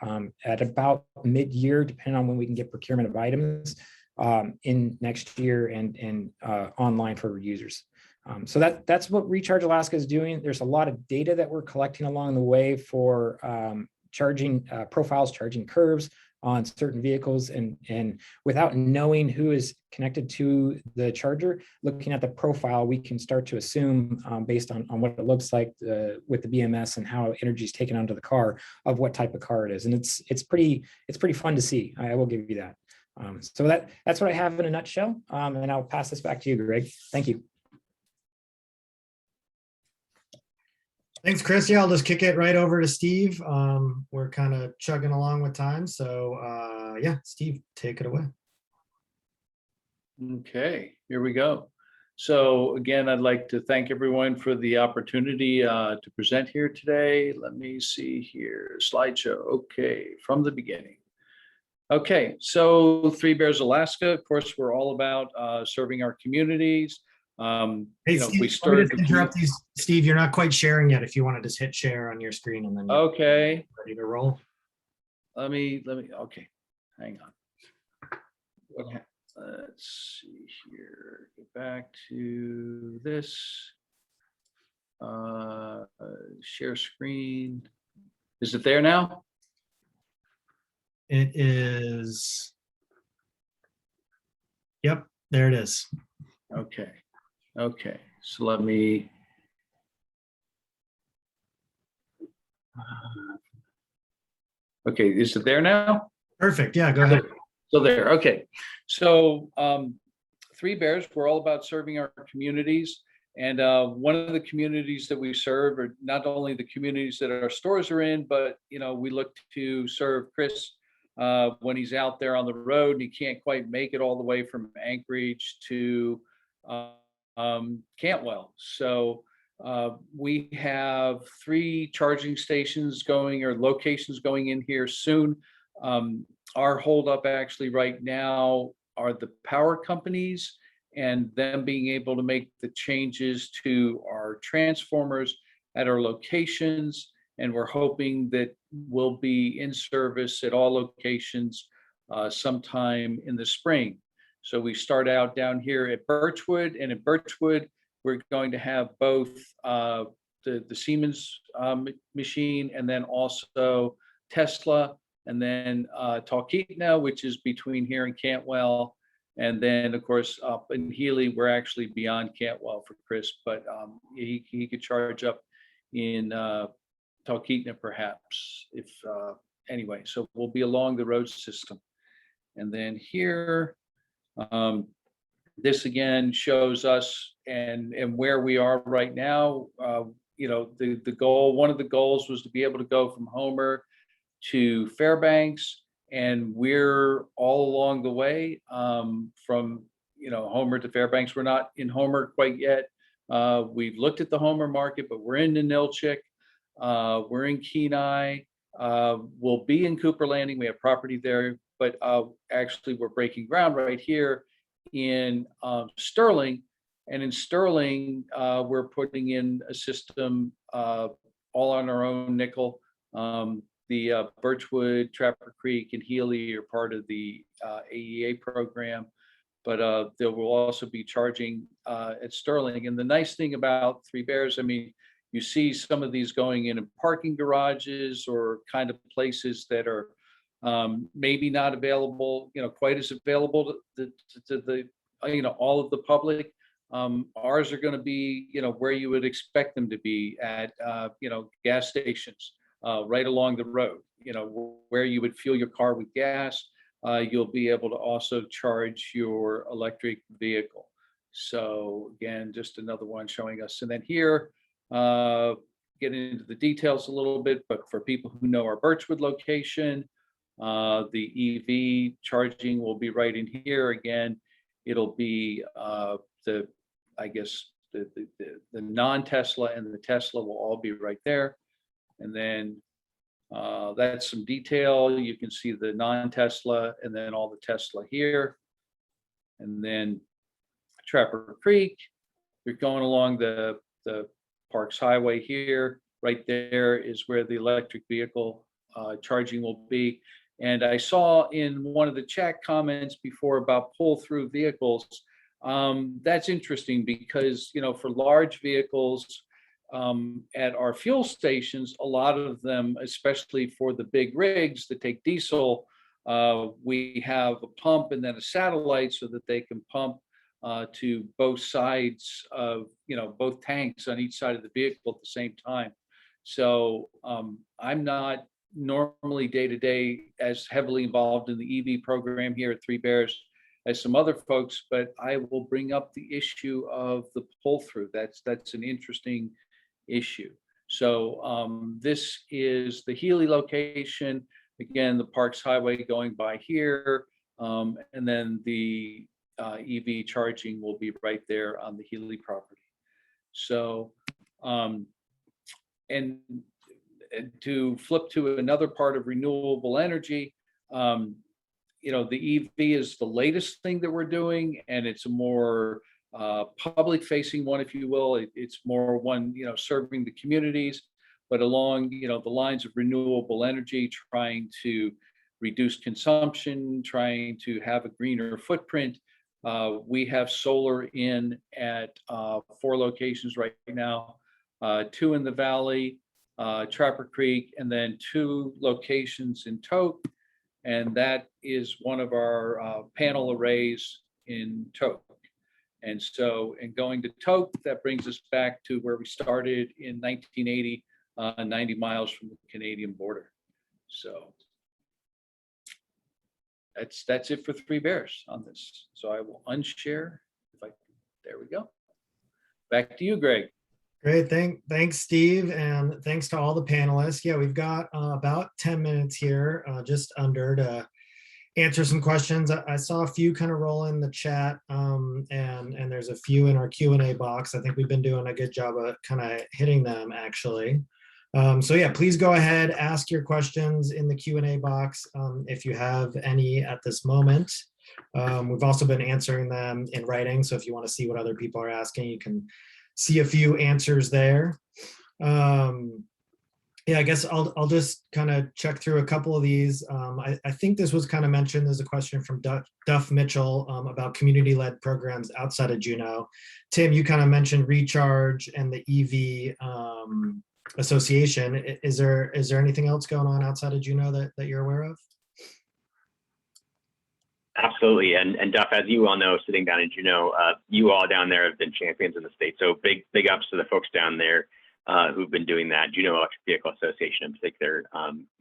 at about mid-year, depending on when we can get procurement of items in next year and online for users. So that's what Recharge Alaska is doing. There's a lot of data that we're collecting along the way for charging profiles, charging curves, on certain vehicles, and without knowing who is connected to the charger, looking at the profile, we can start to assume based on what it looks like with the BMS and how energy is taken onto the car of what type of car it is. And it's pretty fun to see. I will give you that. So that's what I have in a nutshell. And I'll pass this back to you, Greg. Thank you. Thanks, Kris. Yeah, I'll just kick it right over to Steve. We're kind of chugging along with time. So yeah, Steve, take it away. Okay, here we go. So again, I'd like to thank everyone for the opportunity to present here today. Let me see here, slideshow. Okay, from the beginning. Okay, so Three Bears Alaska, of course, we're all about serving our communities. Hey, Steve, we let me started just interrupt you, Steve. You're not quite sharing yet. If you want to just hit share on your screen and then you're Okay, ready to roll. let me, okay, hang on. Okay, let's see here, get back to this. Share screen. Is it there now? It is. Yep, there it is. Okay, okay, so let me. Okay, is it there now? Perfect. Yeah, go ahead. So there, okay. So Three Bears, we're all about serving our communities. And one of the communities that we serve are not only the communities that our stores are in, but we look to serve Kris when he's out there on the road and he can't quite make it all the way from Anchorage to Cantwell. So we have 3 charging stations going, or locations going in here soon. Our holdup actually right now are the power companies and them being able to make the changes to our transformers at our locations. And we're hoping that we'll be in service at all locations sometime in the spring. So we start out down here at Birchwood, and at Birchwood, we're going to have both the Siemens machine and then also Tesla, and then Talkeetna, which is between here and Cantwell. And then, of course, up in Healy, we're actually beyond Cantwell for Kris, but he could charge up in Talkeetna perhaps, if anyway. So we'll be along the road system. And then here, this again shows us and where we are right now. The goal, one of the goals was to be able to go from Homer to Fairbanks, and we're all along the way from Homer to Fairbanks. We're not in Homer quite yet. We've looked at the Homer market, but we're in Ninilchik, we're in Kenai, we'll be in Cooper Landing. We have property there, but actually we're breaking ground right here in Sterling. And in Sterling, we're putting in a system all on our own nickel. The Birchwood, Trapper Creek, and Healy are part of the AEA program, but there will also be charging at Sterling. And the nice thing about Three Bears, I mean, you see some of these going in parking garages or kind of places that are maybe not available, quite as available to the all of the public. Ours are going to be, where you would expect them to be at, gas stations. Right along the road, where you would fuel your car with gas, you'll be able to also charge your electric vehicle. So again, just another one showing us. And then here, getting into the details a little bit, but for people who know our Birchwood location, the EV charging will be right in here. Again, it'll be the non-Tesla and the Tesla will all be right there. And then that's some detail. You can see the non-Tesla and then all the Tesla here. And then Trapper Creek, we're going along the Parks Highway here. Right there is where the electric vehicle charging will be. And I saw in one of the chat comments before about pull-through vehicles. That's interesting because, for large vehicles, at our fuel stations, a lot of them, especially for the big rigs that take diesel, We have a pump and then a satellite so that they can pump to both sides of, both tanks on each side of the vehicle at the same time. So I'm not normally day to day as heavily involved in the EV program here at Three Bears as some other folks, but I will bring up the issue of the pull through. That's an interesting issue. So this is the Healy location. Again, the Parks Highway going by here, and then the EV charging will be right there on the Healy property. So, and to flip to another part of renewable energy, the EV is the latest thing that we're doing, and it's a more public facing one, if you will. It's more one, serving the communities, but along, the lines of renewable energy, trying to reduce consumption, trying to have a greener footprint. We have solar in at 4 locations right now, 2 in the valley, Trapper Creek, and then 2 locations in Toke. And that is one of our panel arrays in Toke. And so, in going to Toke, that brings us back to where we started in 1980, 90 miles from the Canadian border. So that's it for Three Bears on this. So I will unshare. There we go. Back to you, Greg. Great, thanks, Steve, and thanks to all the panelists. Yeah, we've got about 10 minutes here, just under, to answer some questions. I saw a few kind of roll in the chat, and there's a few in our Q&A box. I think we've been doing a good job of kind of hitting them, actually. So yeah, please go ahead, ask your questions in the Q&A box if you have any at this moment. We've also been answering them in writing, so if you want to see what other people are asking, you can see a few answers there. Yeah, I guess I'll just kind of check through a couple of these. I think this was kind of mentioned. There's a question from Duff Mitchell about community-led programs outside of Juneau. Tim, you kind of mentioned Recharge and the EV association. Is there anything else going on outside of Juneau that you're aware of? Absolutely, and Duff, as you all know, sitting down in Juneau, you all down there have been champions in the state. So big ups to the folks down there who've been doing that. Juneau Electric Vehicle Association in particular,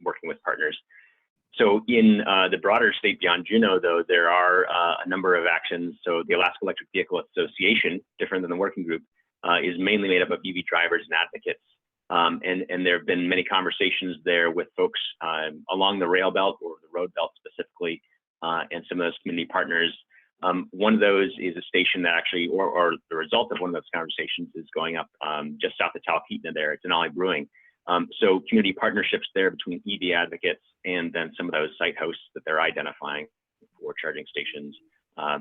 working with partners. So in the broader state beyond Juneau, though, there are a number of actions. So the Alaska Electric Vehicle Association, different than the working group, is mainly made up of EV drivers and advocates. And there have been many conversations there with folks along the rail belt or the road belt specifically, and some of those community partners. One of those is a station that actually, or the result of one of those conversations is going up just south of Talkeetna there. It's Denali Brewing. So community partnerships there between EV advocates and then some of those site hosts that they're identifying for charging stations,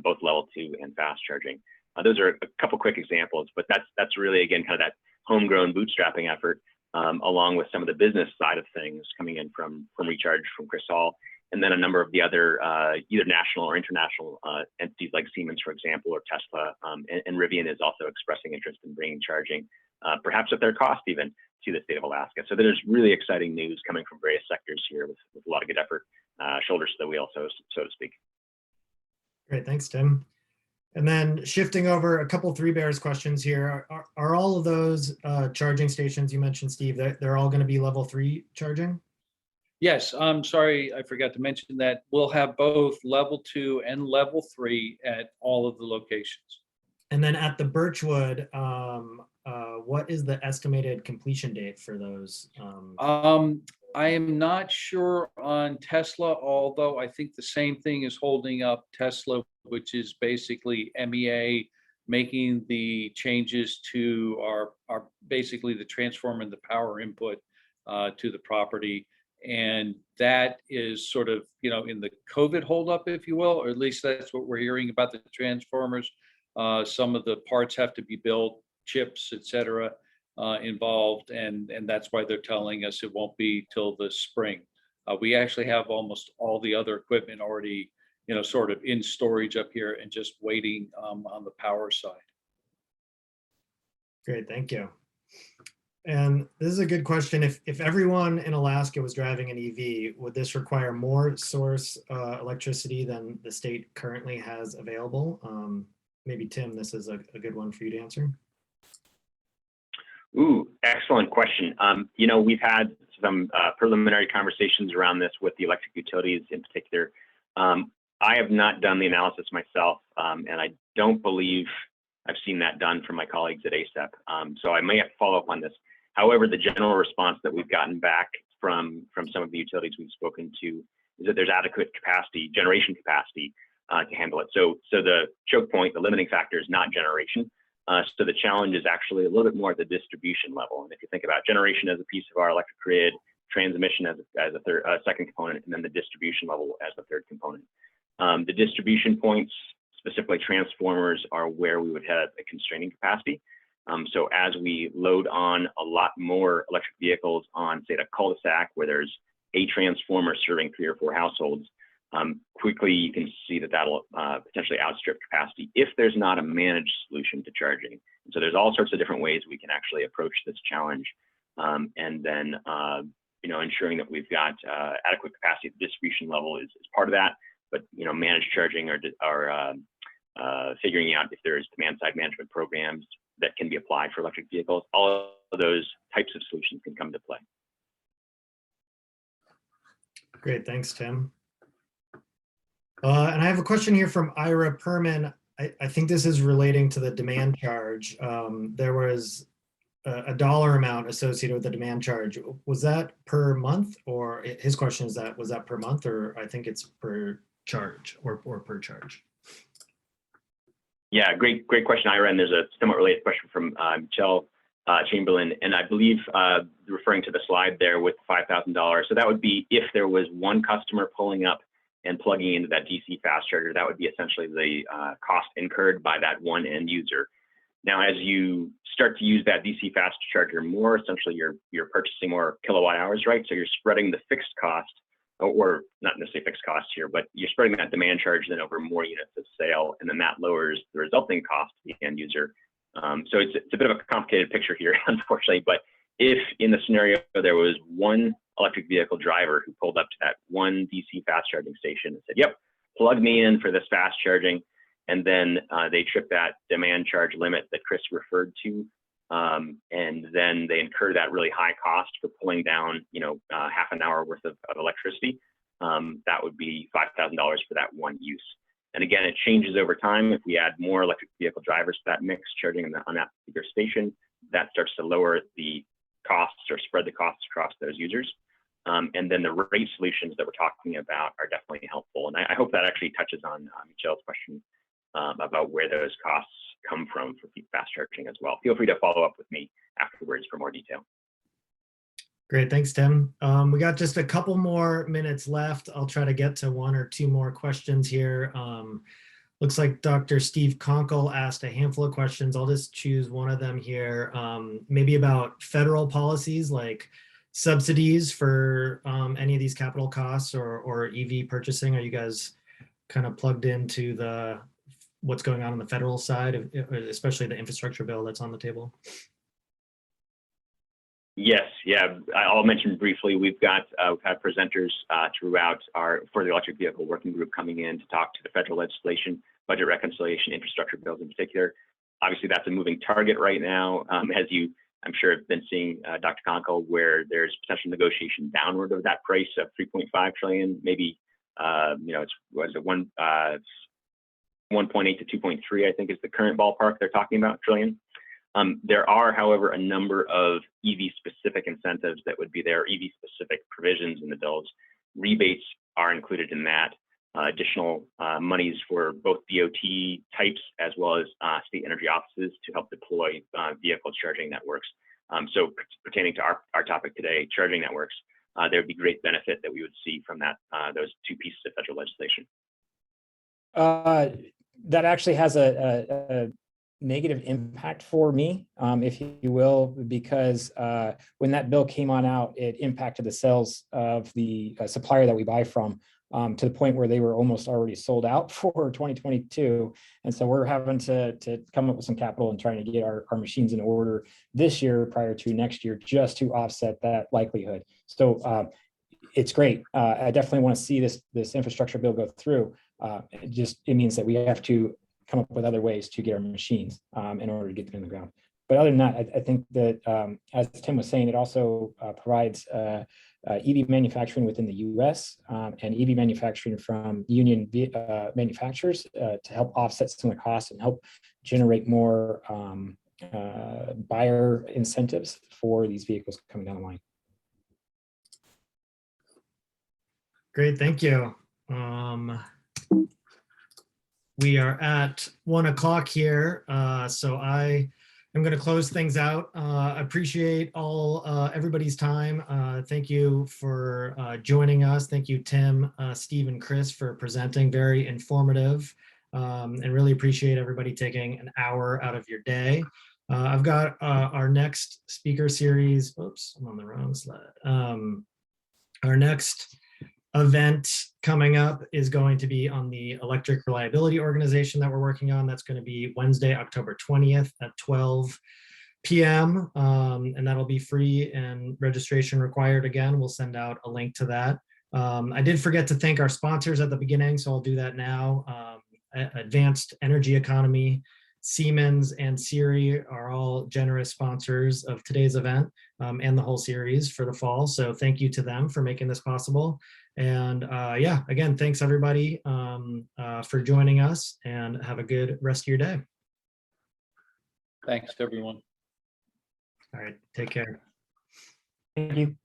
both level 2 and fast charging. Those are a couple quick examples, but that's really, again, kind of that homegrown bootstrapping effort, along with some of the business side of things coming in from Recharge, from Kris Hall, and then a number of the other either national or international entities like Siemens, for example, or Tesla, and Rivian is also expressing interest in bringing charging, perhaps at their cost even, to the state of Alaska. So there's really exciting news coming from various sectors here with a lot of good effort, shoulders to the wheel, so to speak. Great, thanks, Tim. And then shifting over, a couple Three Bears questions here. Are all of those charging stations you mentioned, Steve, they're all going to be level 3 charging? Yes, I'm sorry, I forgot to mention that we'll have both level 2 and level 3 at all of the locations. And then at the Birchwood, what is the estimated completion date for those? I am not sure on Tesla, although I think the same thing is holding up Tesla, which is basically MEA making the changes to our basically the transformer and the power input to the property. And that is sort of, in the COVID holdup, if you will, or at least that's what we're hearing about the transformers. Some of the parts have to be built, chips, et cetera, involved. And that's why they're telling us it won't be till the spring. We actually have almost all the other equipment already, sort of in storage up here and just waiting on the power side. Great, thank you. And this is a good question. If everyone in Alaska was driving an EV, would this require more source electricity than the state currently has available? Maybe Tim, this is a good one for you to answer. Ooh, excellent question. We've had some preliminary conversations around this with the electric utilities in particular. I have not done the analysis myself, and I don't believe I've seen that done from my colleagues at ACEP. So I may have to follow up on this. However, the general response that we've gotten back from some of the utilities we've spoken to is that there's adequate capacity, generation capacity to handle it. So the choke point, the limiting factor is not generation. So the challenge is actually a little bit more at the distribution level. And if you think about generation as a piece of our electric grid, transmission as a second component, and then the distribution level as the third component. The distribution points, specifically transformers, are where we would have a constraining capacity. So as we load on a lot more electric vehicles on, say, a cul-de-sac where there's a transformer serving 3 or 4 households, quickly you can see that that'll potentially outstrip capacity if there's not a managed solution to charging. And so there's all sorts of different ways we can actually approach this challenge. And then, ensuring that we've got adequate capacity at the distribution level is part of that. But, managed charging or figuring out if there's demand side management programs that can be applied for electric vehicles, all of those types of solutions can come to play. Great, thanks, Tim. And I have a question here from Ira Perman. I think this is relating to the demand charge. There was a dollar amount associated with the demand charge. Was that per month, or his question is was that per month, or I think it's per charge or per charge? Yeah, great question, Ira. And there's a somewhat related question from Michelle Chamberlain, and I believe referring to the slide there with $5,000. So that would be if there was one customer pulling up and plugging into that DC fast charger. That would be essentially the cost incurred by that one end user. Now, as you start to use that DC fast charger more, essentially you're purchasing more kilowatt hours, right? So you're spreading the fixed cost, or not necessarily fixed costs here, but you're spreading that demand charge then over more units of sale, and then that lowers the resulting cost to the end user. So it's a bit of a complicated picture here, unfortunately, but if in the scenario there was one electric vehicle driver who pulled up to that one DC fast charging station and said, yep, plug me in for this fast charging, and then they trip that demand charge limit that Kris referred to, and then they incur that really high cost for pulling down, half an hour worth of electricity, that would be $5,000 for that one use. And again, it changes over time. If we add more electric vehicle drivers to that mix charging on that particular station, that starts to lower the costs or spread the costs across those users. And then the rate solutions that we're talking about are definitely helpful. And I hope that actually touches on Michelle's question about where those costs come from for fast charging as well. Feel free to follow up with me afterwards for more detail. Great, thanks, Tim. We got just a couple more minutes left. I'll try to get to 1 or 2 more questions here. Looks like Dr. Steve Conkle asked a handful of questions. I'll just choose one of them here. Maybe about federal policies like subsidies for any of these capital costs or EV purchasing. Are you guys kind of plugged into what's going on the federal side, especially the infrastructure bill that's on the table? Yes, yeah. I'll mention briefly, we've had presenters throughout for the electric vehicle working group coming in to talk to the federal legislation, budget reconciliation, infrastructure bills in particular. Obviously, that's a moving target right now. As you, I'm sure, have been seeing, Dr. Conkle, where there's potential negotiation downward of that price of 3.5 trillion, maybe, it's 1.8 to 2.3, I think is the current ballpark they're talking about, trillion. There are, however, a number of EV-specific incentives that would be there, EV-specific provisions in the bills. Rebates are included in that. Additional monies for both DOT types as well as state energy offices to help deploy vehicle charging networks. So pertaining to our topic today, charging networks, there would be great benefit that we would see from that, those 2 pieces of federal legislation. That actually has a negative impact for me, if you will, because when that bill came on out, it impacted the sales of the supplier that we buy from. to the point where they were almost already sold out for 2022. And so we're having to come up with some capital and trying to get our machines in order this year prior to next year, just to offset that likelihood. So it's great. I definitely want to see this infrastructure bill go through. It means that we have to come up with other ways to get our machines in order to get them in the ground. But other than that, I think that, as Tim was saying, it also provides EV manufacturing within the US and EV manufacturing from union manufacturers to help offset some of the costs and help generate more buyer incentives for these vehicles coming down the line. Great, thank you. We are at 1 o'clock here, so I am going to close things out. Appreciate everybody's time. Thank you for joining us. Thank you, Tim, Steve, and Kris, for presenting. Very informative, and really appreciate everybody taking an hour out of your day. I've got our next speaker series. Oops, I'm on the wrong slide. Our next event coming up is going to be on the electric reliability organization that we're working on. That's going to be Wednesday, October 20th at 12 p.m. And that'll be free and registration required. Again, we'll send out a link to that. I did forget to thank our sponsors at the beginning, so I'll do that now. Advanced Energy Economy, Siemens, and Siri are all generous sponsors of today's event and the whole series for the fall. So thank you to them for making this possible. And yeah, again, thanks everybody for joining us, and have a good rest of your day. Thanks, everyone. All right, take care. Thank you.